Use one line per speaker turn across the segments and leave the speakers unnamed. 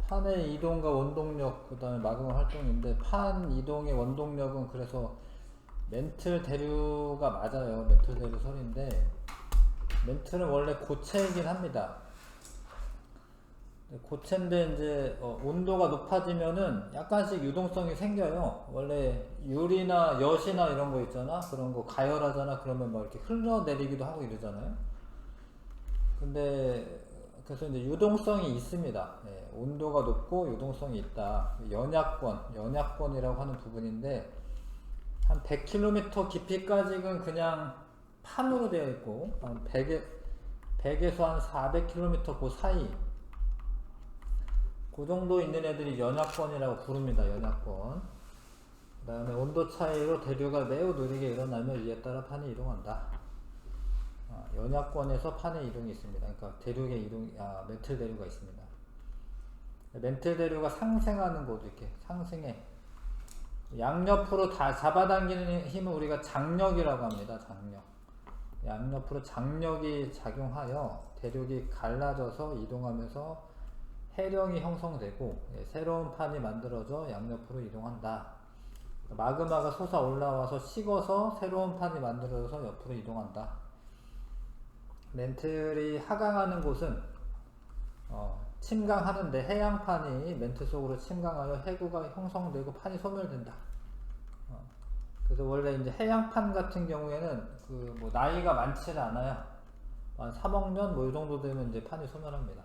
판의 이동과 원동력, 그 다음에 마그마 활동인데, 판 이동의 원동력은 그래서 멘틀 대류가 맞아요. 멘틀 대류 설인데, 멘틀은 원래 고체이긴 합니다. 고체인데 이제 온도가 높아지면은 약간씩 유동성이 생겨요. 원래 유리나 엿이나 이런 거 있잖아. 그런 거 가열하잖아. 그러면 막 이렇게 흘러내리기도 하고 이러잖아요. 근데 그래서 이제 유동성이 있습니다. 예, 온도가 높고 유동성이 있다. 연약권이라고 하는 부분인데 한 100km 깊이까지는 그냥 판으로 되어 있고 한 100에서 한 400km 그 사이 그 정도 있는 애들이 연약권이라고 부릅니다. 연약권. 그 다음에 온도 차이로 대류가 매우 느리게 일어나면 이에 따라 판이 이동한다. 연약권에서 판의 이동이 있습니다. 그러니까 대륙의 멘틀 대류가 있습니다. 멘틀 대류가 상승하는 곳도 이렇게 상승해. 양옆으로 다 잡아당기는 힘을 우리가 장력이라고 합니다. 장력. 양옆으로 장력이 작용하여 대륙이 갈라져서 이동하면서 해령이 형성되고 새로운 판이 만들어져 양옆으로 이동한다. 마그마가 솟아 올라와서 식어서 새로운 판이 만들어져서 옆으로 이동한다. 멘틀이 하강하는 곳은 침강하는데 해양판이 멘틀 속으로 침강하여 해구가 형성되고 판이 소멸된다. 그래서 원래 이제 해양판 같은 경우에는 그 뭐 나이가 많지는 않아요. 한 3억 년 뭐 이 정도 되면 이제 판이 소멸합니다.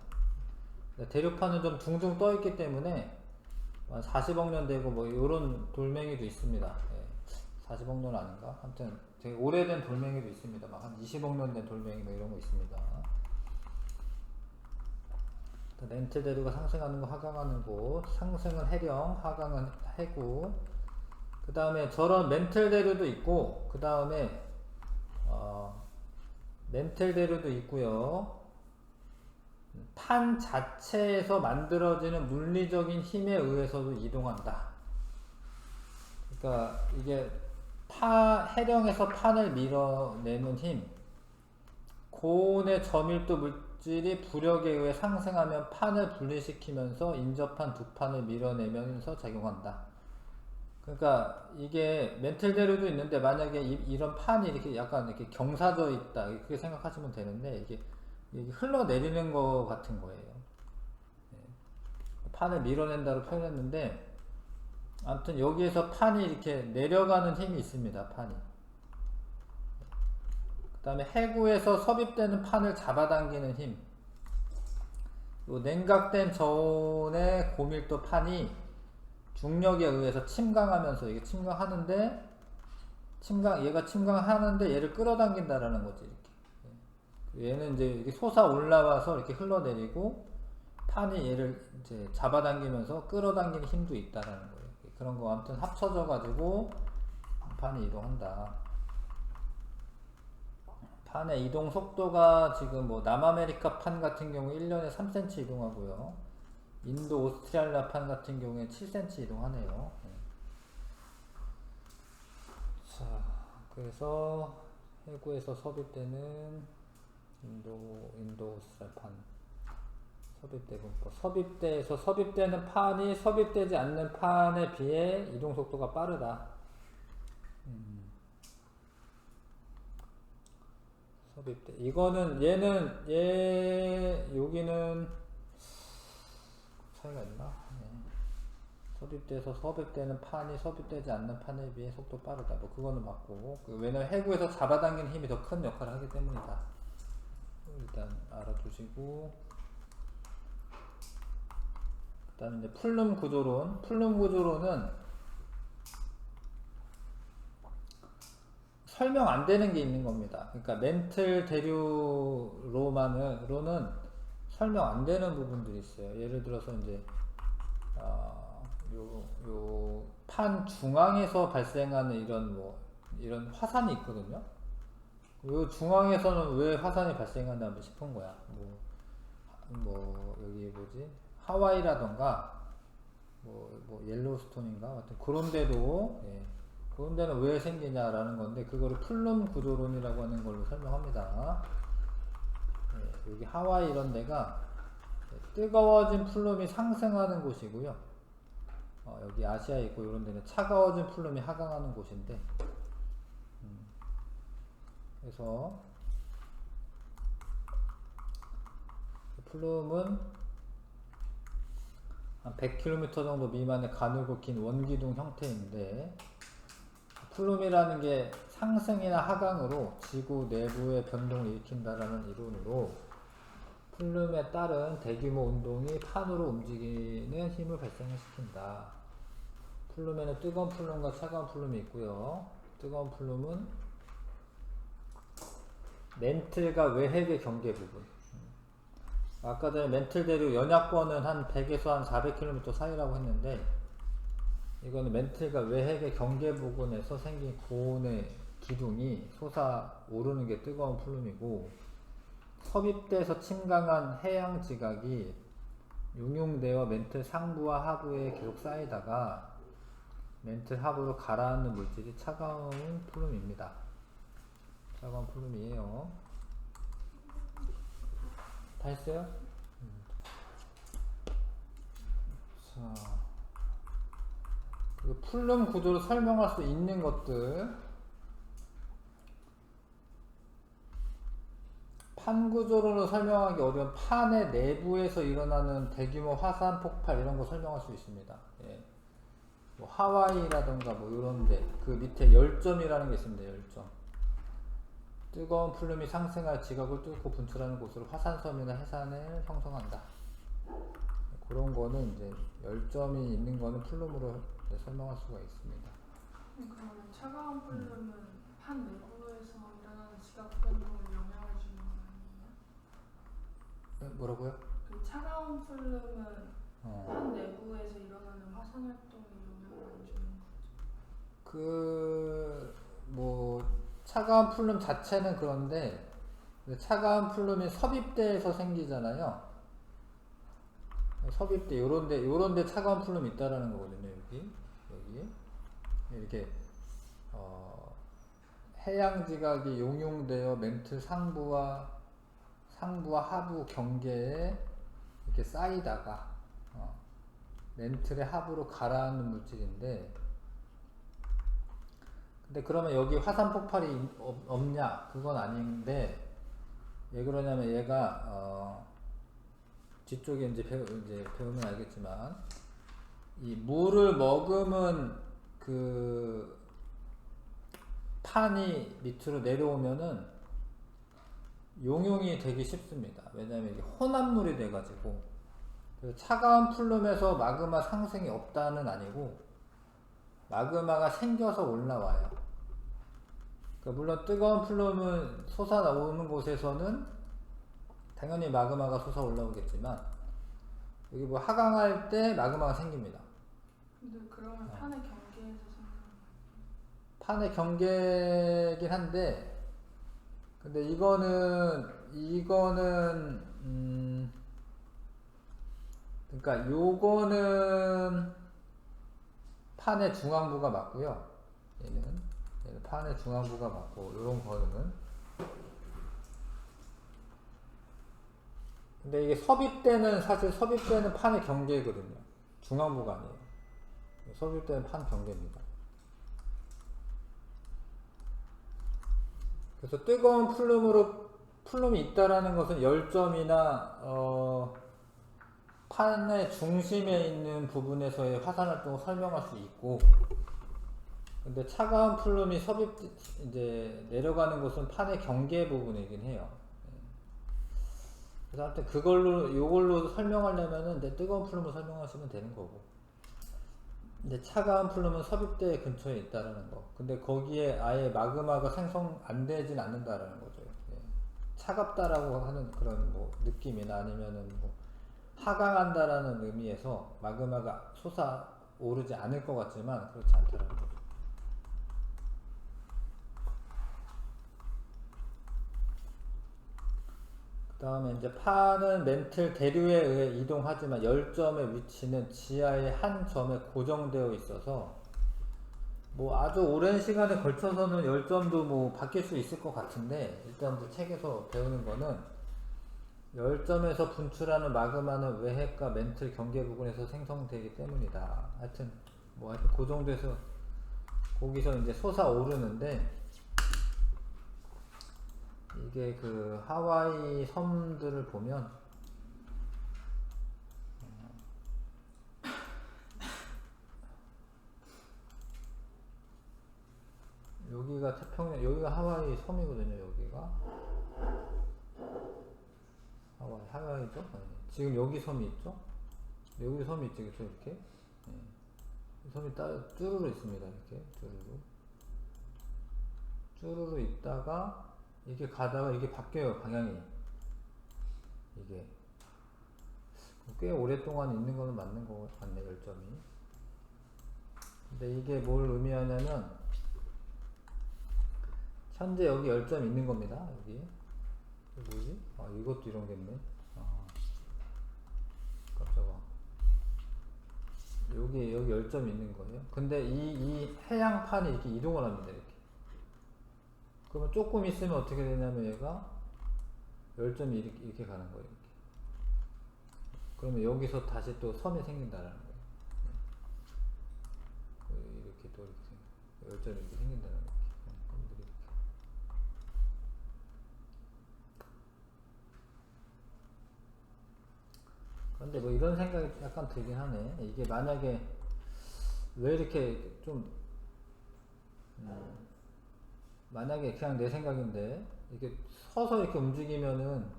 대륙판은 좀 둥둥 떠 있기 때문에 한 40억 년 되고 뭐 이런 돌멩이도 있습니다. 예, 40억 년 아닌가? 아무튼 되게 오래된 돌멩이도 있습니다. 막 한 20억 년 된 돌멩이 뭐 이런 거 있습니다. 멘틀 대류가 상승하는 거, 하강하는 곳. 상승은 해령, 하강은 해구. 그 다음에 저런 멘틀 대류도 있고, 그 다음에 멘틀 대류도 있고요. 판 자체에서 만들어지는 물리적인 힘에 의해서도 이동한다. 그러니까 이게 해령에서 판을 밀어내는 힘, 고온의 저밀도 물질이 부력에 의해 상승하면 판을 분리시키면서 인접한 두 판을 밀어내면서 작용한다. 그러니까 이게 멘틀 대류도 있는데 만약에 이런 판이 이렇게 약간 이렇게 경사져 있다, 그렇게 생각하시면 되는데 이게 흘러내리는 거 같은 거예요. 판을 밀어낸다로 표현했는데 아무튼 여기에서 판이 이렇게 내려가는 힘이 있습니다. 판이. 그 다음에 해구에서 섭입되는 판을 잡아당기는 힘. 요 냉각된 저온의 고밀도 판이 중력에 의해서 침강하면서 이게 침강하는데 얘가 침강하는데 얘를 끌어당긴다라는 거지. 이렇게. 얘는 이제 이렇게 솟아 올라와서 이렇게 흘러내리고 판이 얘를 이제 잡아당기면서 끌어당기는 힘도 있다라는 거예요. 그런 거 아무튼 합쳐져 가지고 판이 이동한다. 판의 이동 속도가 지금 뭐 남아메리카 판 같은 경우 1년에 3cm 이동하고요. 인도 오스트랄리아 판 같은 경우에 7cm 이동하네요. 자, 그래서 해구에서 섭입되는 인도 오스트랄리아 판 섭입되고 섭입돼서 섭입되는 판이 섭입되지 않는 판에 비해 이동 속도가 빠르다. 섭입돼. 이거는 여기는 차이가 있나? 섭입돼서 섭입되는 판이 섭입되지 않는 판에 비해 속도 빠르다. 뭐 그거는 맞고 왜냐면 해구에서 잡아당기는 힘이 더 큰 역할을 하기 때문이다. 일단 알아두시고. 그 다음에 이제 플룸 구조론. 플룸 구조론은 설명 안 되는 게 있는 겁니다. 그러니까 멘틀 대류로는 설명 안 되는 부분들이 있어요. 예를 들어서 이제 요 판 중앙에서 발생하는 이런 화산이 있거든요. 요 중앙에서는 왜 화산이 발생한다 싶은 거야. 여기 뭐지? 하와이라던가 옐로스톤인가 하여튼 그런 데도 그런 데는 왜 생기냐라는 건데 그거를 플룸 구조론이라고 하는 걸로 설명합니다. 여기 하와이 이런 데가 뜨거워진 플룸이 상승하는 곳이고요. 여기 아시아에 있고 이런 데는 차가워진 플룸이 하강하는 곳인데, 그래서 플룸은 한 100km 정도 미만의 가늘고 긴 원기둥 형태인데, 플룸이라는 게 상승이나 하강으로 지구 내부의 변동을 일으킨다라는 이론으로 플룸에 따른 대규모 운동이 판으로 움직이는 힘을 발생시킨다. 플룸에는 뜨거운 플룸과 차가운 플룸이 있고요. 뜨거운 플룸은 멘틀과 외핵의 경계 부분. 아까 전에 멘틀 대륙 연약권은 한 100에서 한 400km 사이라고 했는데, 이거는 멘틀과 외핵의 경계 부분에서 생긴 고온의 기둥이 솟아오르는 게 뜨거운 플룸이고, 섭입돼서 침강한 해양 지각이 용융되어 멘틀 상부와 하부에 계속 쌓이다가 멘틀 하부로 가라앉는 물질이 차가운 플룸입니다. 차가운 플룸이에요. 다 했어요? 자, 그 플룸 구조를 설명할 수 있는 것들, 판 구조로 설명하기 어려운 판의 내부에서 일어나는 대규모 화산 폭발 이런 거 설명할 수 있습니다. 예. 뭐 하와이라던가 뭐 이런데 그 밑에 열점이라는 게 있습니다. 열점. 뜨거운 플룸이 상승할 지각을 뚫고 분출하는 곳으로 화산섬이나 해산을 형성한다. 그런 거는 이제 열점이 있는 거는 플룸으로 설명할 수가 있습니다.
그러면 차가운 플룸은 판 내부에서 일어나는 지각 변동을 영향을 주는 거 아니에요?
뭐라고요?
그 차가운 플룸은 판 내부에서 일어나는 화산 활동에 영향을 안 주는 거죠?
뭐 차가운 플룸 자체는 그런데, 차가운 플룸이 섭입대에서 생기잖아요. 섭입대 요런데 차가운 플룸이 있다라는 거거든요. 여기 이렇게 해양 지각이 용융되어 멘틀 상부와 하부 경계에 이렇게 쌓이다가 멘틀의 하부로 가라앉는 물질인데, 근데 그러면 여기 화산 폭발이 없냐? 그건 아닌데, 왜 그러냐면 얘가 뒤쪽에 이제 배우면 알겠지만, 이 물을 머금은 그 판이 밑으로 내려오면은 용융이 되기 쉽습니다. 왜냐면 이게 혼합물이 돼가지고, 차가운 플룸에서 마그마 상승이 없다는 아니고 마그마가 생겨서 올라와요. 그러니까 물론 뜨거운 플룸은 솟아나오는 곳에서는 당연히 마그마가 솟아 올라오겠지만, 여기 뭐 하강할 때 마그마가 생깁니다.
근데 그러면 판의 경계에서 생기는 거예요?
판의 경계긴 한데, 근데 이거는 그러니까 요거는 판의 중앙부가 맞고요. 얘는 판의 중앙부가 맞고, 요런 거는. 근데 이게 사실 섭입대는 판의 경계거든요. 중앙부가 아니에요. 섭입대는 판 경계입니다. 그래서 뜨거운 플룸이 있다라는 것은 열점이나 판의 중심에 있는 부분에서의 화산 활동을 설명할 수 있고, 근데 차가운 플룸이 이제 내려가는 곳은 판의 경계 부분이긴 해요. 그래서 하여튼 요걸로 설명하려면은 뜨거운 플룸을 설명하시면 되는 거고, 근데 차가운 플룸은 섭입대 근처에 있다라는 거. 근데 거기에 아예 마그마가 생성 안 되진 않는다라는 거죠. 예. 차갑다라고 하는 그런 뭐 느낌이나 아니면은 뭐 하강한다라는 의미에서 마그마가 솟아오르지 않을 것 같지만 그렇지 않다라는 거죠. 그 다음에 이제 판은 멘틀 대류에 의해 이동하지만 열점의 위치는 지하의 한 점에 고정되어 있어서, 뭐 아주 오랜 시간에 걸쳐서는 열점도 뭐 바뀔 수 있을 것 같은데, 일단 이제 책에서 배우는 거는 열점에서 분출하는 마그마는 외핵과 멘틀 경계 부근에서 생성되기 때문이다. 하여튼 그 정도에서 거기서 이제 솟아오르는데, 이게 그 하와이 섬들을 보면 여기가 태평양, 여기가 하와이 섬이거든요. 여기가 하와이죠. 네. 지금 여기 섬이 있죠. 여기 섬이 있죠. 그렇죠? 이렇게. 네. 이 섬이 쭈루루 있습니다. 이렇게 쭈루루 있다가 이게 가다가 이게 바뀌어요. 방향이. 이게 꽤 오랫동안 있는 거는 맞는 거 같네. 열점이. 근데 이게 뭘 의미하냐면 현재 여기 열점이 있는 겁니다. 여기. 이게 뭐지? 아, 이것도 이런 게 있네. 아, 깜짝아. 여기 열점이 있는 거예요. 근데 이 해양판이 이렇게 이동을 합니다. 이렇게. 그러면 조금 있으면 어떻게 되냐면 얘가 열점이 이렇게 가는 거예요. 이렇게. 그러면 여기서 다시 또 섬이 생긴다라는 거예요. 이렇게 또 이렇게 열점이 이렇게 생긴다는 거예요. 근데 뭐 이런 생각이 약간 들긴 하네. 이게 만약에 왜 이렇게 좀 만약에 그냥 내 생각인데 이렇게 서서 이렇게 움직이면은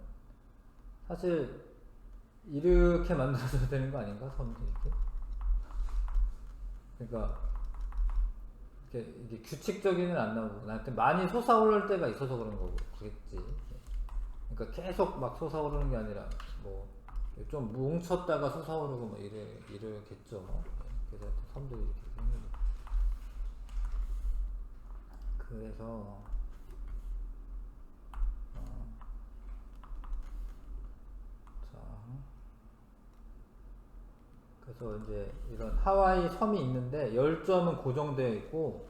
사실 이렇게 만들어져야 되는 거 아닌가? 섬이 이렇게. 그러니까 이게 규칙적이는 안 나오고 나한테 많이 솟아오를 때가 있어서 그런 거겠지. 그러니까 계속 막 솟아오르는 게 아니라 뭐 좀 뭉쳤다가 솟아오르고 뭐 이러겠죠. 그래서 섬들이 이렇게 생기는. 그래서 자, 그래서 이제 이런 하와이 섬이 있는데 열점은 고정되어 있고,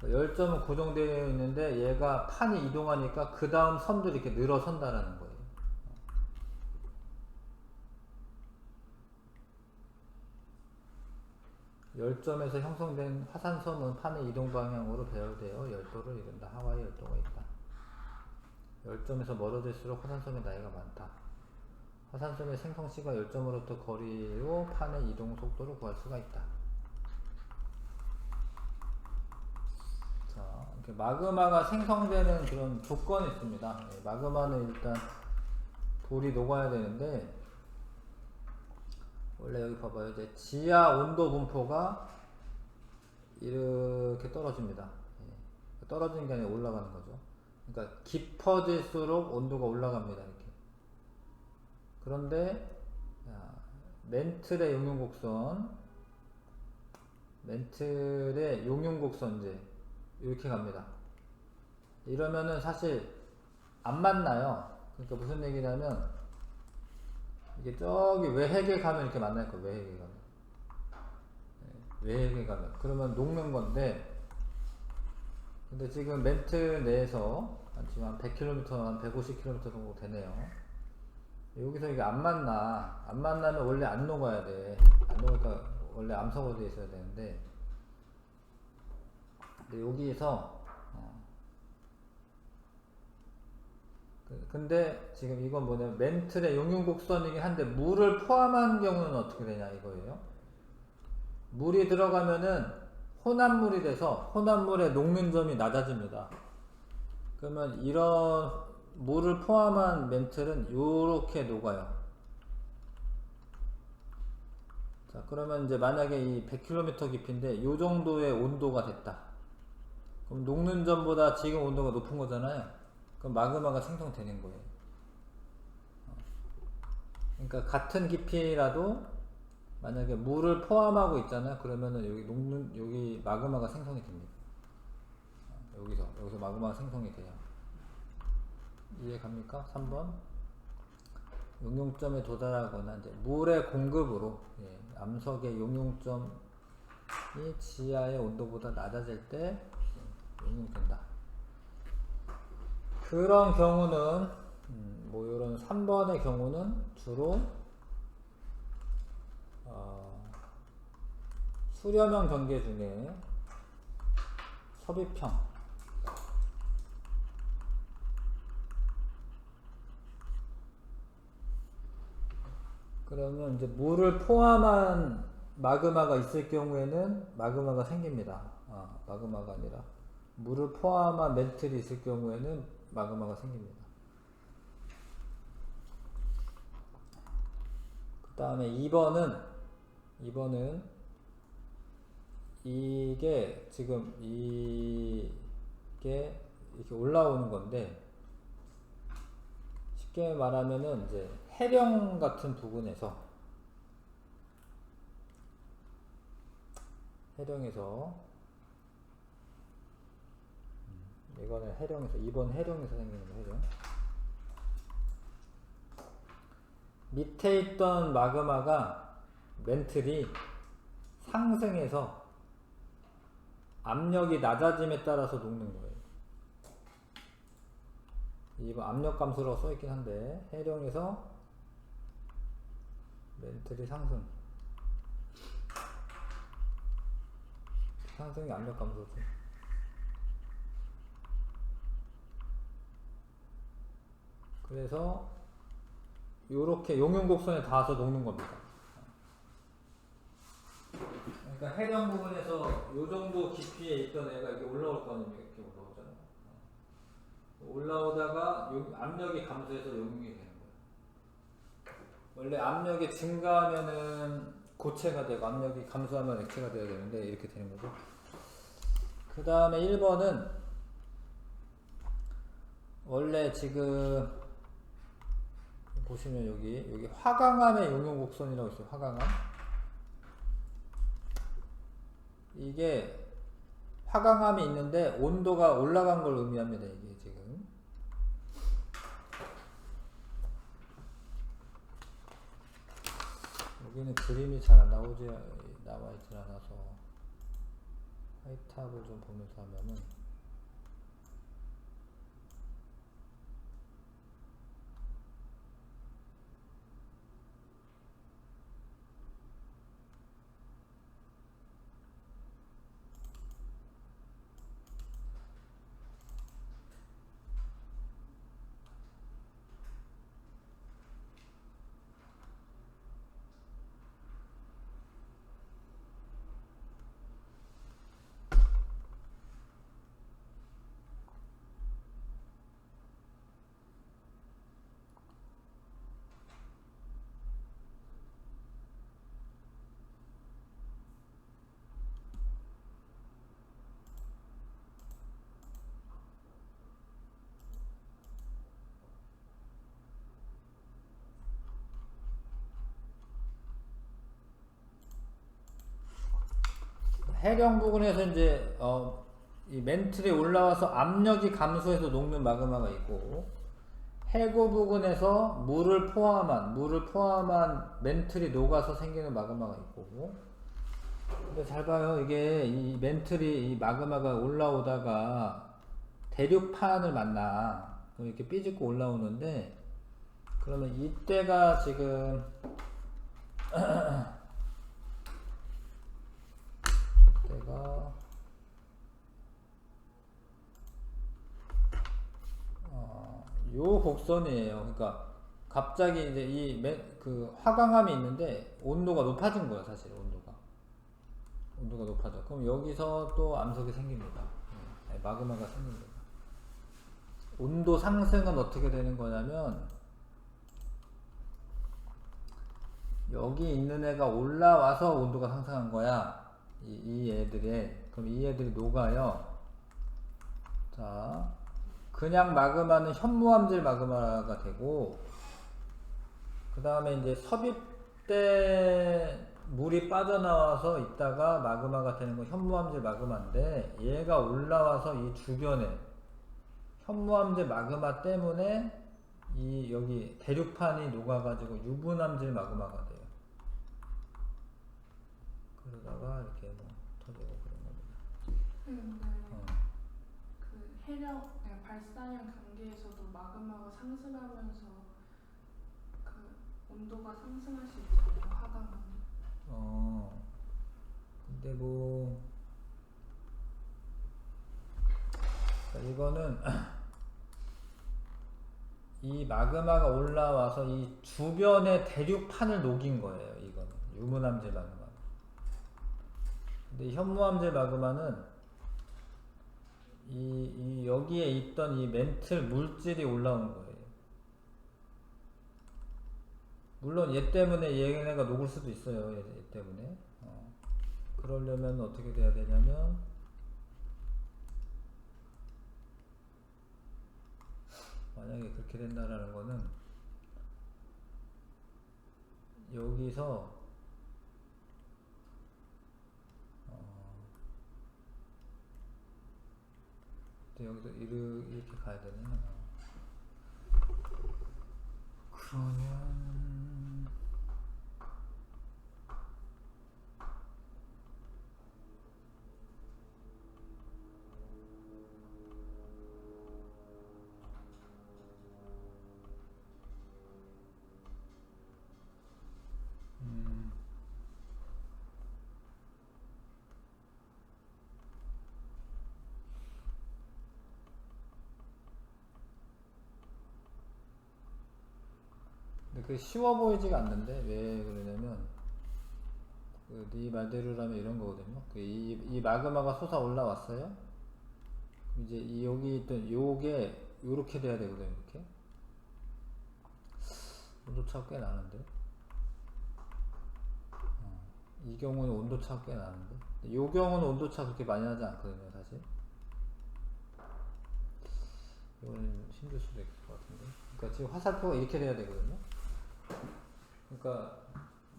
열점은 고정되어 있는데 얘가 판이 이동하니까 그 다음 섬들이 이렇게 늘어선다라는 거예요. 열점에서 형성된 화산섬은 판의 이동 방향으로 배열되어 열도를 이룬다. 하와이 열도가 있다. 열점에서 멀어질수록 화산섬의 나이가 많다. 화산섬의 생성시가 열점으로부터 거리로 판의 이동 속도를 구할 수가 있다. 자, 이렇게 마그마가 생성되는 그런 조건이 있습니다. 마그마는 일단 돌이 녹아야 되는데, 원래 여기 봐봐요. 이제 지하 온도 분포가 이렇게 떨어집니다. 떨어지는 게 아니라 올라가는 거죠. 그러니까 깊어질수록 온도가 올라갑니다. 이렇게. 그런데 멘틀의 용융곡선 이제 이렇게 갑니다. 이러면은 사실 안 만나요. 그러니까 무슨 얘기냐면 이게 저기 외핵에 가면 이렇게 만날 거예요. 외핵에 가면 그러면 녹는 건데, 근데 지금 멘틀 내에서 지금 한 100km, 한 150km 정도 되네요. 여기서 이게 안 만나면 원래 안 녹아야 돼. 안 녹으니까 원래 암석으로 있어야 되는데, 근데 여기에서 근데 지금 이건 뭐냐면 멘틀의 용융곡선이긴 한데 물을 포함한 경우는 어떻게 되냐 이거예요. 물이 들어가면은 혼합물이 돼서 혼합물의 녹는 점이 낮아집니다. 그러면 이런 물을 포함한 멘틀은 요렇게 녹아요. 자, 그러면 이제 만약에 이 100km 깊이인데 요 정도의 온도가 됐다. 그럼 녹는 점보다 지금 온도가 높은 거잖아요. 그럼 마그마가 생성되는 거예요. 그러니까 같은 깊이라도 만약에 물을 포함하고 있잖아요. 그러면은 여기 마그마가 생성이 됩니다. 여기서 마그마가 생성이 돼요. 이해 갑니까? 3번. 용융점에 도달하거나 이제 물의 공급으로 암석의 용융점이 지하의 온도보다 낮아질 때 용융된다. 그런 경우는 뭐 이런 3번의 경우는 주로 수렴형 전개 중에 섭입형, 그러면 이제 물을 포함한 마그마가 있을 경우에는 마그마가 생깁니다. 마그마가 아니라 물을 포함한 멘틀이 있을 경우에는 마그마가 생깁니다. 그 다음에 2번은 이게 지금 이게 이렇게 올라오는 건데, 쉽게 말하면은 이제 해령 같은 부분에서 이거는 해령에서 2번 해령에서 생기는 거. 해령 밑에 있던 마그마가 멘틀이 상승해서 압력이 낮아짐에 따라서 녹는 거예요. 이번 압력 감소라고 써있긴 한데, 해령에서 멘틀이 상승이 압력 감소죠. 그래서 요렇게 용융곡선에 닿아서 녹는 겁니다. 그러니까 해령 부분에서 요 정도 깊이에 있던 애가 이렇게 올라올 거 아니에요. 이렇게 올라오잖아요. 올라오다가 압력이 감소해서 용융이 되는 거예요. 원래 압력이 증가하면은 고체가 되고 압력이 감소하면 액체가 되어야 되는데 이렇게 되는 거죠. 그 다음에 1번은 원래 지금 보시면 여기 화강암의 용융곡선이라고 있어요. 화강암. 이게 화강암이 있는데 온도가 올라간 걸 의미합니다. 이게 지금 여기는 그림이 잘 안 나와있질 않아서 화이트합을 좀 보면서 하면은, 해령 부근에서 이제 이 멘틀이 올라와서 압력이 감소해서 녹는 마그마가 있고, 해고 부근에서 물을 포함한 멘틀이 녹아서 생기는 마그마가 있고. 근데 잘 봐요. 이게 이 멘틀이, 이 마그마가 올라오다가 대륙판을 만나. 그럼 이렇게 삐집고 올라오는데, 그러면 이때가 지금 내가 요 곡선이에요. 그러니까 갑자기 이제 그 화강암이 있는데 온도가 높아진 거예요. 사실 온도가 높아져. 그럼 여기서 또 암석이 생깁니다. 마그마가 생깁니다. 온도 상승은 어떻게 되는 거냐면, 여기 있는 애가 올라와서 온도가 상승한 거야. 이 애들이. 그럼 이 애들이 녹아요. 자, 그냥 마그마는 현무암질 마그마가 되고, 그 다음에 이제 섭입 때 물이 빠져나와서 있다가 마그마가 되는 건 현무암질 마그마인데, 얘가 올라와서 이 주변에 현무암질 마그마 때문에 여기 대륙판이 녹아가지고 유분암질 마그마가 돼요. 그러다가 이렇게 뭐 터지고 그런 겁니다.
그 해력, 발사형 경계에서도 마그마가 상승하면서 그 온도가 상승할 수 있잖아요, 하강하면.
근데 뭐 그러니까 이거는 이 마그마가 올라와서 이 주변의 대륙판을 녹인 거예요. 이거는 유문함재 마그마. 근데 이 현무함재 마그마는 이 여기에 있던 이 멘틀 물질이 올라온 거예요. 물론 얘 때문에 얘네가 녹을 수도 있어요. 얘 때문에. 그러려면 어떻게 돼야 되냐면 만약에 그렇게 된다라는 거는 여기서 여기서 이렇게 가야 되나? 그러면 근데 그게 쉬워 보이지가 않는데 왜 그러냐면 네 말대로라면 이런 거거든요. 이 마그마가 솟아 올라왔어요. 이제 여기 있던 요게 요렇게 돼야 되거든요. 이렇게 온도차가 꽤 나는데 이 경우는 온도차가 꽤 나는데 요 경우는 온도차 그렇게 많이 나지 않거든요. 사실 이거는 힘들 수도 있을 것 같은데. 그러니까 지금 화살표가 이렇게 돼야 되거든요. 그러니까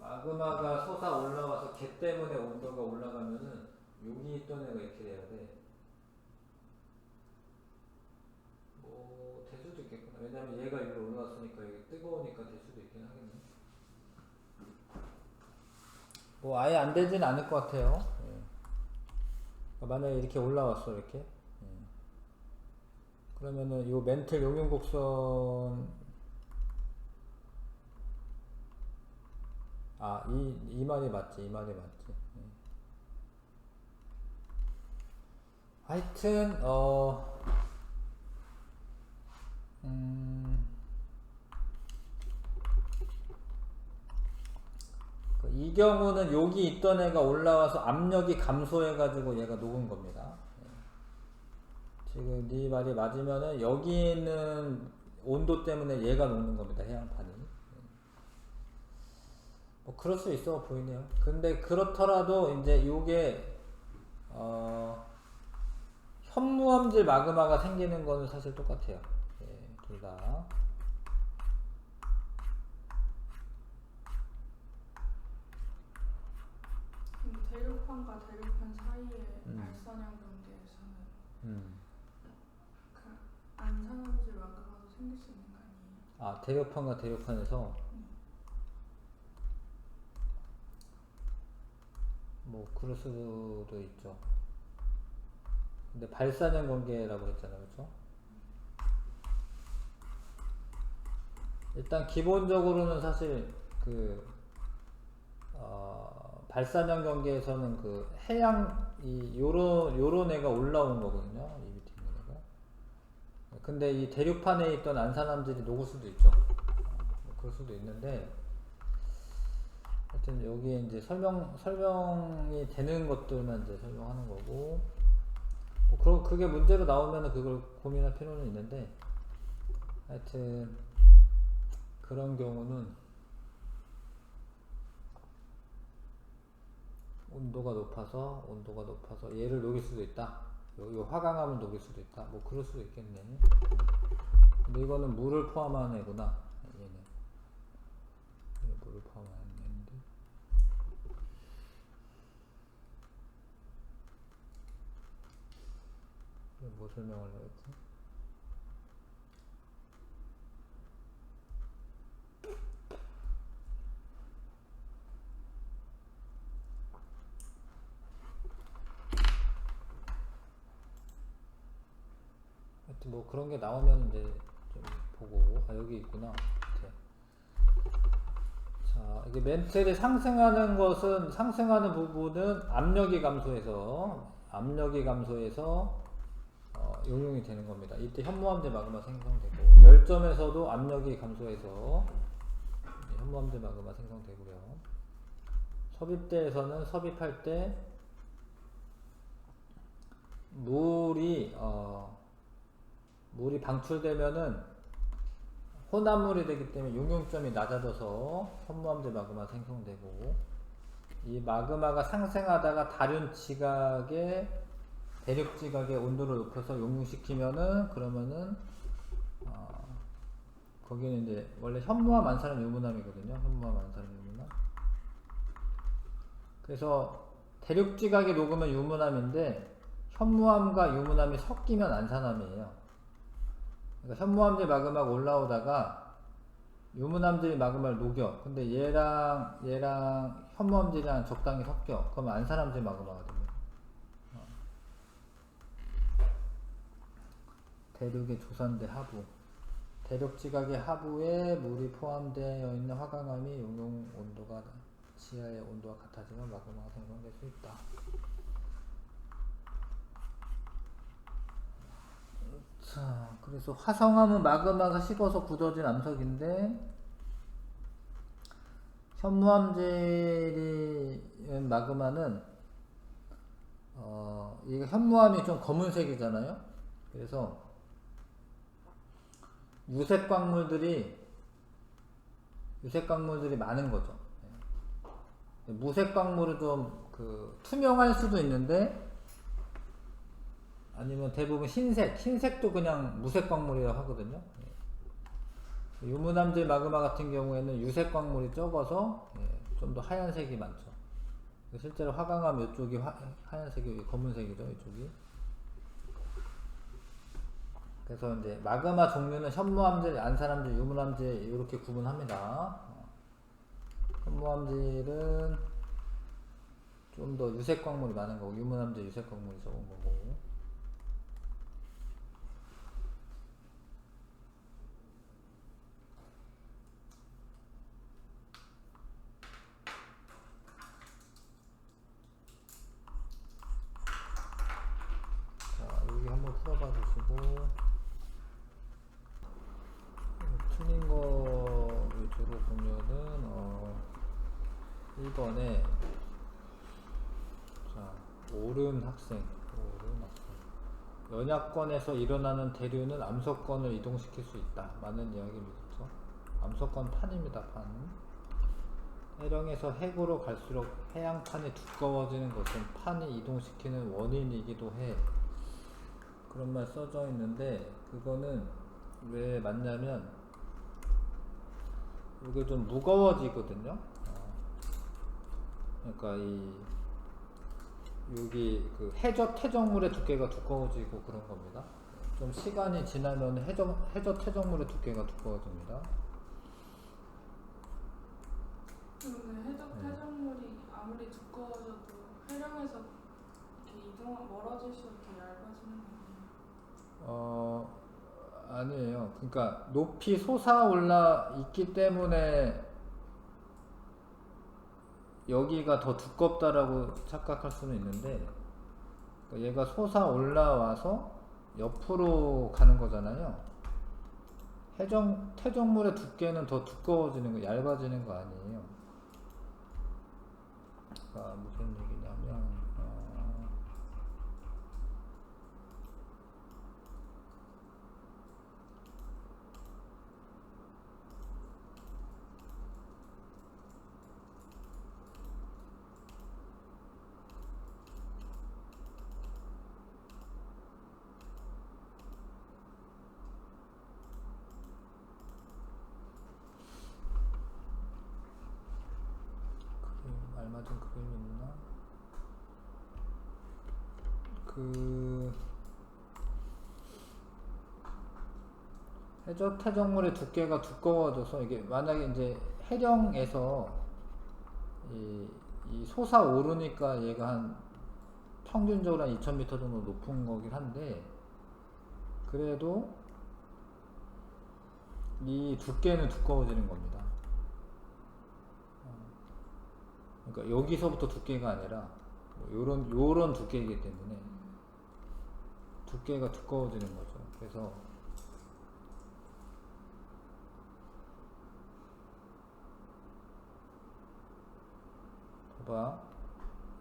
마그마가 솟아 올라와서 걔 때문에 온도가 올라가면은 여기 있던 애가 이렇게 돼야 돼. 뭐 될 수도 있겠구나. 왜냐면 얘가 여기 올라왔으니까 여기 뜨거우니까 될 수도 있긴 하겠네. 뭐 아예 안 되진 않을 것 같아요. 예. 그러니까 만약에 이렇게 올라왔어 이렇게. 예. 그러면은 요 멘틀 용융곡선 이 말이 맞지, 이 말이 맞지. 하여튼, 이 경우는 여기 있던 애가 올라와서 압력이 감소해가지고 얘가 녹은 겁니다. 지금 네 말이 맞으면은 여기 있는 온도 때문에 얘가 녹는 겁니다, 해양판이. 뭐 그럴 수 있어 보이네요. 근데 그렇더라도 이제 요게 현무암질 마그마가 생기는 거는 사실 똑같아요. 예, 둘 다.
대륙판과 대륙판 사이의 발사형 경계에서는 그 안산함질 마그마도 생길 수 있는 거 아니에요?
대륙판과 대륙판에서 뭐 그럴 수도 있죠. 근데 발사형 관계라고 했잖아요, 그렇죠? 일단 기본적으로는 사실 발사형 경계에서는 그 해양 요런 애가 올라온 거거든요. 이 밑에 있는 애가. 근데 이 대륙판에 있던 안산함질이 녹을 수도 있죠. 그럴 수도 있는데 하여튼 여기에 이제 설명이 되는 것들만 이제 설명하는 거고, 뭐 그게 문제로 나오면은 그걸 고민할 필요는 있는데, 하여튼 그런 경우는 온도가 높아서 얘를 녹일 수도 있다. 요 화강암을 녹일 수도 있다. 뭐 그럴 수도 있겠네. 근데 이거는 물을 포함한 애구나. 얘는 물을 포함한 애인데. 뭐 설명하려고 했지? 그래서 뭐 그런 게 나오면 이제 좀 보고, 아 여기 있구나. 이렇게. 자, 이게 멘틀이 상승하는 것은, 상승하는 부분은 압력이 감소해서 용용이 되는 겁니다. 이때 현무암대 마그마 생성되고, 열점에서도 압력이 감소해서 현무암대 마그마 생성되고요. 섭입대에서는 섭입할 때 물이 방출되면은 혼합물이 되기 때문에 용용점이 낮아져서 현무암대 마그마 생성되고, 이 마그마가 상승하다가 다른 대륙 지각의 온도를 높여서 용융시키면은, 그러면은 거기는 이제 원래 현무암 안산은 유문암이거든요. 현무암 안산은 유문암. 그래서 대륙 지각이 녹으면 유문암인데 현무암과 유문암이 섞이면 안산암이에요. 그러니까 현무암제 마그마가 올라오다가 유문암들이 마그마를 녹여. 근데 얘랑 현무암질이랑 적당히 섞여. 그러면 안산암제 마그마가 됩니다. 대륙의 조산대 하부, 대륙 지각의 하부에 물이 포함되어 있는 화강암이 용용 온도가 지하의 온도와 같아지면 마그마가 생성될 수 있다. 자, 그래서 화성암은 마그마가 식어서 굳어진 암석인데, 현무암질이 마그마는 이게 현무암이 좀 검은색이잖아요. 그래서 유색 광물들이 많은 거죠. 무색 광물은 좀 투명할 수도 있는데, 아니면 대부분 흰색도 그냥 무색 광물이라고 하거든요. 유문암질 마그마 같은 경우에는 유색 광물이 적어서 좀 더 하얀색이 많죠. 실제로 화강암 이쪽이 하얀색이 검은색이죠, 이쪽이. 그래서 이제 마그마 종류는 현무암질, 안산암질, 유문암질 이렇게 구분합니다. 현무암질은 좀 더 유색 광물이 많은 거고, 유문암질 유색 광물이 적은 거고. 자, 여기 한번 풀어봐 주시고, 틀린 거 위주로 보면은 1번에 자, 옳은 학생. 연약권에서 일어나는 대류는 암석권을 이동시킬 수 있다. 맞는 이야기입니다. 암석권 판입니다. 판. 해령에서 핵으로 갈수록 해양판이 두꺼워지는 것은 판이 이동시키는 원인이기도 해. 그런 말 써져 있는데, 그거는 왜 맞냐면 이게 좀 무거워지거든요. 그러니까 여기 해저 퇴적물의 두께가 두꺼워지고 그런 겁니다. 좀 시간이 지나면 해저 퇴적물의 두께가 두꺼워집니다.
근데 퇴적물이 아무리 두꺼워져도 해령에서 이렇게 멀어질수록 더 얇아지는 거예요?
아니에요. 그러니까 높이 솟아올라 있기 때문에 여기가 더 두껍다라고 착각할 수는 있는데, 그러니까 얘가 솟아 올라와서 옆으로 가는 거잖아요. 퇴적물의 두께는 더 두꺼워지는 거, 얇아지는 거 아니에요. 그러니까 무슨 얘기냐면, 알맞은 그림이 있나? 해저 퇴적물의 두께가 두꺼워져서, 이게 만약에 이제 해령에서 이 솟아오르니까 얘가 평균적으로 한 2000m 정도 높은 거긴 한데, 그래도 이 두께는 두꺼워지는 겁니다. 그러니까 여기서부터 두께가 아니라 요런 두께이기 때문에 두께가 두꺼워지는 거죠. 그래서 봐봐,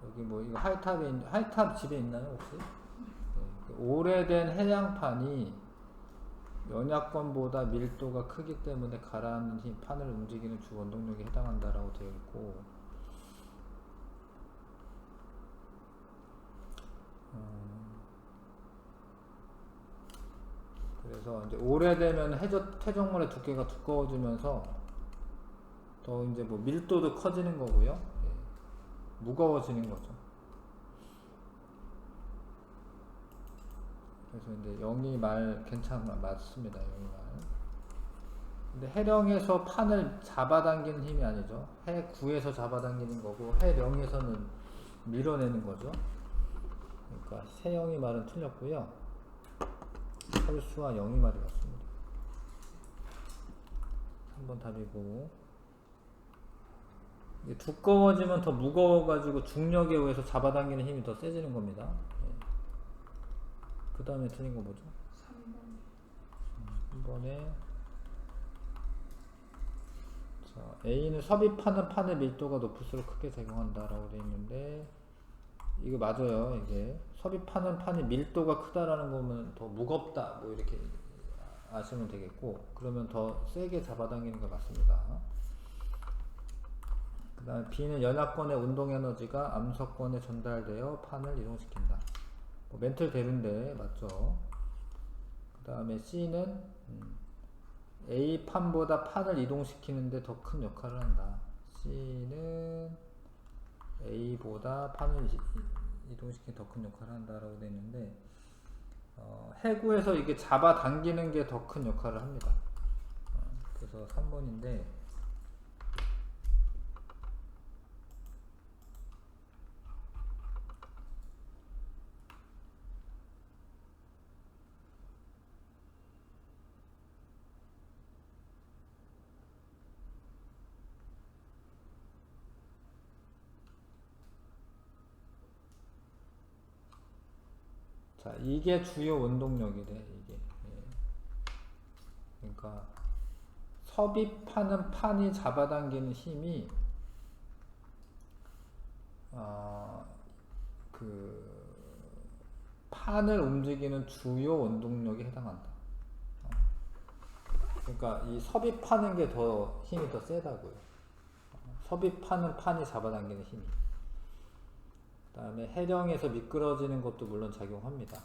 여기 뭐 이거 하이탑 집에 있나요 혹시? 네. 오래된 해양판이 연약권보다 밀도가 크기 때문에 가라앉는 힘, 판을 움직이는 주 원동력에 해당한다라고 되어 있고, 그래서 이제 오래되면 퇴적물의 두께가 두꺼워지면서 더 이제 뭐 밀도도 커지는 거고요. 예. 무거워지는 거죠. 그래서 이제 영이 말 맞습니다. 영이 말. 근데 해령에서 판을 잡아당기는 힘이 아니죠. 해구에서 잡아당기는 거고 해령에서는 밀어내는 거죠. 그러니까 세영이 말은 틀렸고요. 혈수와 영이 말이 맞습니다. 3번 답이고, 두꺼워지면 더 무거워가지고 중력에 의해서 잡아당기는 힘이 더 세지는 겁니다. 그 다음에 틀린 거 뭐죠? 3번에 A는 섭입하는 판의 밀도가 높을수록 크게 작용한다 라고 되어 있는데, 이거 맞아요. 이게 섭입하는 판이 밀도가 크다라는 거면 더 무겁다 뭐 이렇게 아시면 되겠고, 그러면 더 세게 잡아당기는 게 맞습니다. 그 다음에 B는 연합권의 운동에너지가 암석권에 전달되어 판을 이동시킨다. 뭐 멘틀 대류인데 맞죠. 그 다음에 C는 A 판보다 판을 이동시키는데 더 큰 역할을 한다. C는 A보다 판을 이동시키는 더 큰 역할을 한다라고 되어 있는데, 해구에서 이게 잡아당기는 게 더 큰 역할을 합니다. 그래서 3번인데, 자, 이게 주요 원동력이래, 이게. 예. 그러니까, 섭입하는 판이 잡아당기는 힘이, 판을 움직이는 주요 원동력에 해당한다. 그러니까, 이 섭입하는 게 더 힘이 더 세다고요. 섭입하는 판이 잡아당기는 힘이. 그 다음에 해령에서 미끄러지는 것도 물론 작용합니다.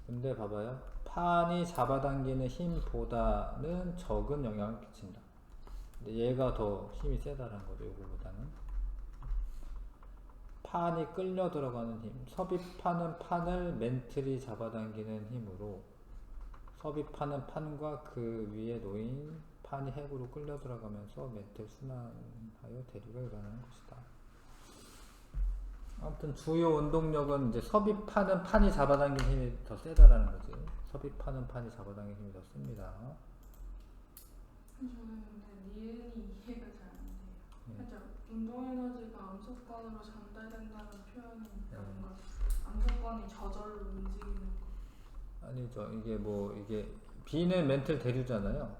근데 봐봐요. 판이 잡아당기는 힘보다는 적은 영향을 끼친다. 근데 얘가 더 힘이 세다는 거죠. 요거보다는. 판이 끌려 들어가는 힘. 섭입하는 판을 멘틀이 잡아당기는 힘으로 섭입하는 판과 그 위에 놓인 판이 핵으로 끌려 들어가면서 멘틀 순환하여 대류가 일어나는 것이다. 아무튼 주요 원동력은 이제 섭입하는 판이 잡아당기는 힘이 더 세다라는 거지. 섭입하는 판이 잡아당기는 힘이 더 셉니다.
저는 근데 니은이 이해가 잘 안 돼요. 살짝 운동에너지가 암석권으로 전달된다는 표현이 뭔가 암석권이 저절로 움직이는 거.
아니죠. 이게 뭐 이게 B는 멘틀 대류잖아요.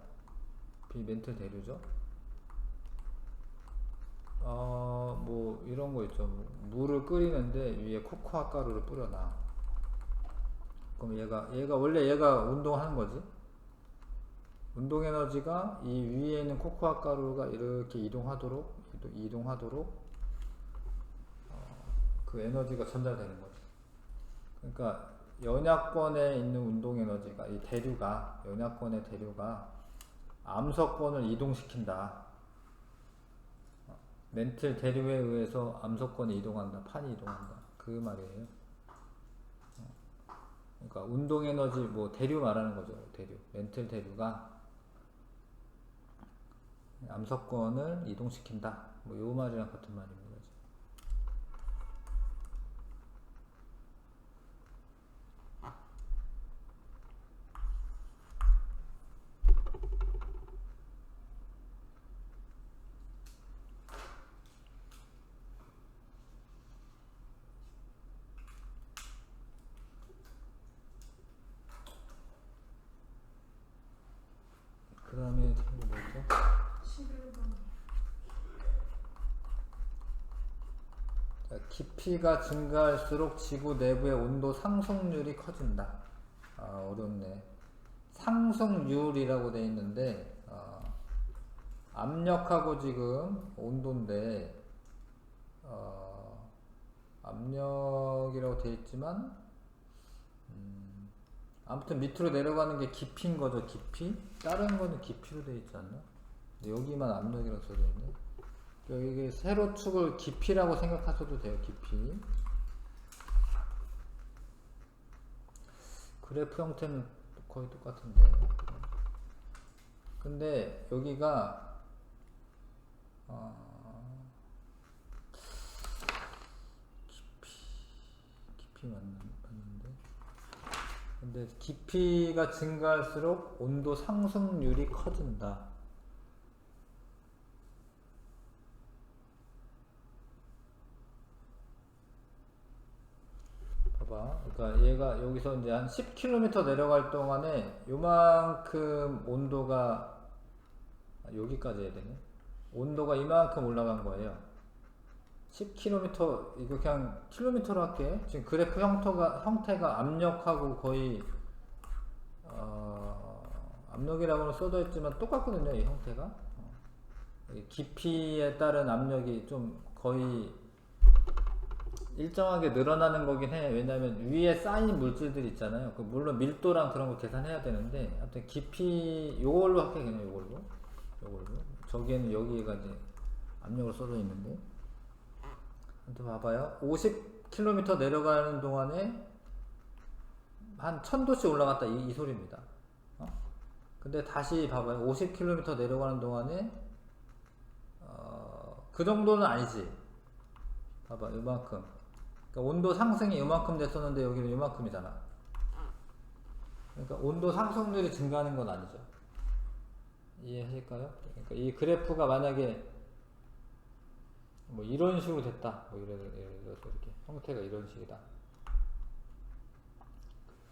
B 멘틀 대류죠. 뭐 이런 거 있죠. 물을 끓이는데 위에 코코아 가루를 뿌려놔. 그럼 얘가 원래 운동하는 거지. 운동 에너지가 이 위에 있는 코코아 가루가 이렇게 이동하도록 그 에너지가 전달되는 거죠. 그러니까 연약권에 있는 운동 에너지가 이 대류가 연약권의 대류가 암석권을 이동시킨다. 멘틀 대류에 의해서 암석권이 이동한다. 판이 이동한다. 그 말이에요. 그러니까 운동 에너지 뭐 대류 말하는 거죠. 대류. 멘틀 대류가 암석권을 이동시킨다. 뭐 요 말이랑 같은 말입니다. 깊이가 증가할수록 지구 내부의 온도 상승률이 커진다. 어렵네. 상승률이라고 돼 있는데 압력하고 지금 온도인데 압력이라고 돼 있지만 아무튼 밑으로 내려가는 게 깊이인 거죠. 깊이. 다른 거는 깊이로 돼 있지 않나? 여기만 압력이라고 써져 있네. 여기 세로축을 깊이라고 생각하셔도 돼요. 깊이. 그래프 형태는 거의 똑같은데. 근데 여기가 깊이 맞는데. 근데 깊이가 증가할수록 온도 상승률이 커진다. 봐봐. 그러니까 얘가 여기서 이제 한 10km 내려갈 동안에 요만큼 온도가 여기까지 해야 되네. 온도가 이만큼 올라간 거예요. 10km 이거 그냥 킬로미터로 할게. 지금 그래프 형태가 압력하고 거의 압력이라고는 써져 있지만 똑같거든요. 이 형태가 깊이에 따른 압력이 좀 거의 일정하게 늘어나는 거긴 해. 왜냐면 위에 쌓인 물질들 있잖아요. 물론 밀도랑 그런 거 계산해야 되는데, 하여튼 깊이 요걸로 할게. 그냥 요걸로. 저기에는 여기가 이제 압력으로 써져 있는데, 또 봐봐요. 50km 내려가는 동안에 한 1000도씩 올라갔다 이 소리입니다. 근데 다시 봐봐요. 50km 내려가는 동안에 그 정도는 아니지. 봐봐, 요만큼. 그러니까 온도 상승이 요만큼 됐었는데 여기는 요만큼이잖아. 그러니까 온도 상승률이 증가하는 건 아니죠. 이해하실까요? 그러니까 이 그래프가 만약에 뭐 이런 식으로 됐다. 뭐 예를 들어서 이렇게 형태가 이런 식이다.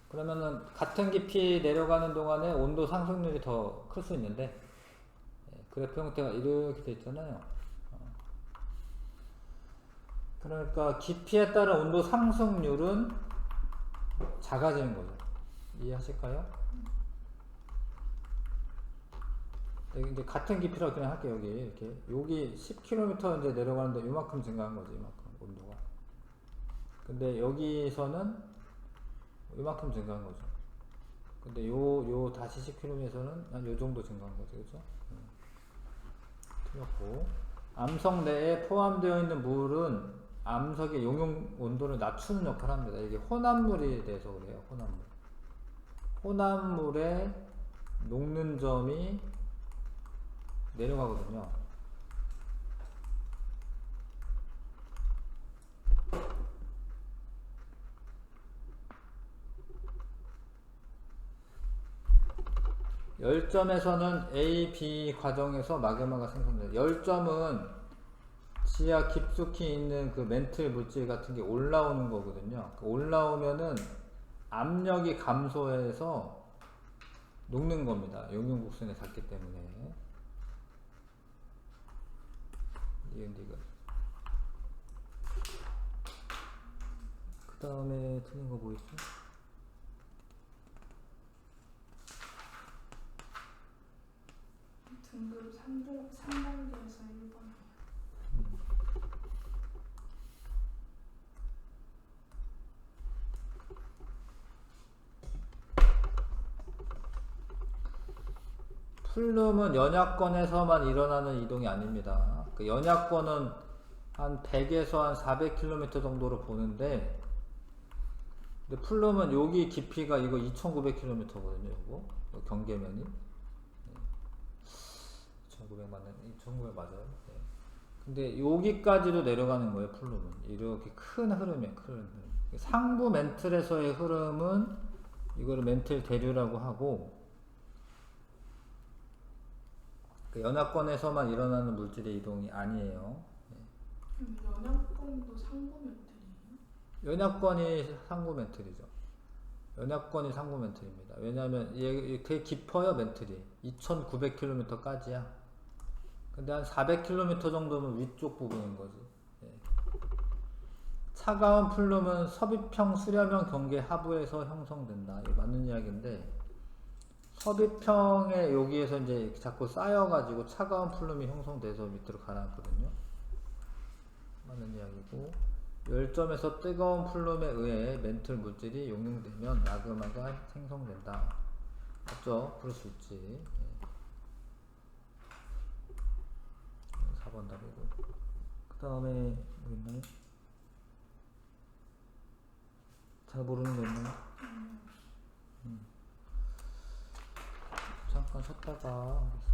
그러면은 같은 깊이 내려가는 동안에 온도 상승률이 더 클 수 있는데, 그래프 형태가 이렇게 돼 있잖아요. 그러니까 깊이에 따른 온도 상승률은 작아지는 거죠. 이해하실까요? 이제 같은 깊이라고 그냥 할게요. 여기 10km 이제 내려가는데 요만큼 증가한 거지. 이만큼 온도가. 근데 여기서는 요만큼 증가한 거죠. 근데 요 다시 10km에서는 한 요 정도 증가한 거죠. 그죠? 틀렸고. 암석 내에 포함되어 있는 물은 암석의 용융 온도를 낮추는 역할을 합니다. 이게 혼합물에 대해서 그래요. 혼합물에 녹는 점이 내려가거든요. 열점에서는 A, B 과정에서 마그마가 생성돼요. 열점은 지하 깊숙이 있는 그 멘틀 물질 같은 게 올라오는 거거든요. 올라오면은 압력이 감소해서 녹는 겁니다. 용융국순에 닿기 때문에. 이거. 그 다음에 틀린 거 뭐 있죠?
등급 3단계에서 1번이에요.
플룸은 연약권에서만 일어나는 이동이 아닙니다. 그 연약권은 한 100에서 한 400km 정도로 보는데, 근데 플룸은 여기 깊이가 이거 2900km거든요. 이거 경계면이 2900 맞는 2900 맞아요. 네. 근데 여기까지도 내려가는 거예요. 플룸은 이렇게 큰 흐름이에요. 큰 흐름. 상부 멘틀에서의 흐름은 이거를 멘틀 대류라고 하고, 그 연합권에서만 일어나는 물질의 이동이 아니에요.
연합권도 상부 멘틀이에요?
연합권이 상부 멘틀이죠. 연합권이 상부 멘틀입니다. 왜냐하면 얘 되게 깊어요. 멘틀이 2900km까지야. 근데 한 400km 정도면 위쪽 부분인 거지. 예. 차가운 플룸은 섭입형 수렴형 경계 하부에서 형성된다. 이거 맞는 이야기인데 섭입형에 여기에서 이제 자꾸 쌓여가지고 차가운 플룸이 형성돼서 밑으로 가라앉거든요. 맞는 이야기고 열점에서 뜨거운 플룸에 의해 멘틀 물질이 용융되면 마그마가 생성된다. 맞죠? 그럴 수 있지. 4번 답이고 그 다음에 뭐 있나요? 잘 모르는 거 있나요? 잠깐 쉬었다가 하겠습니다.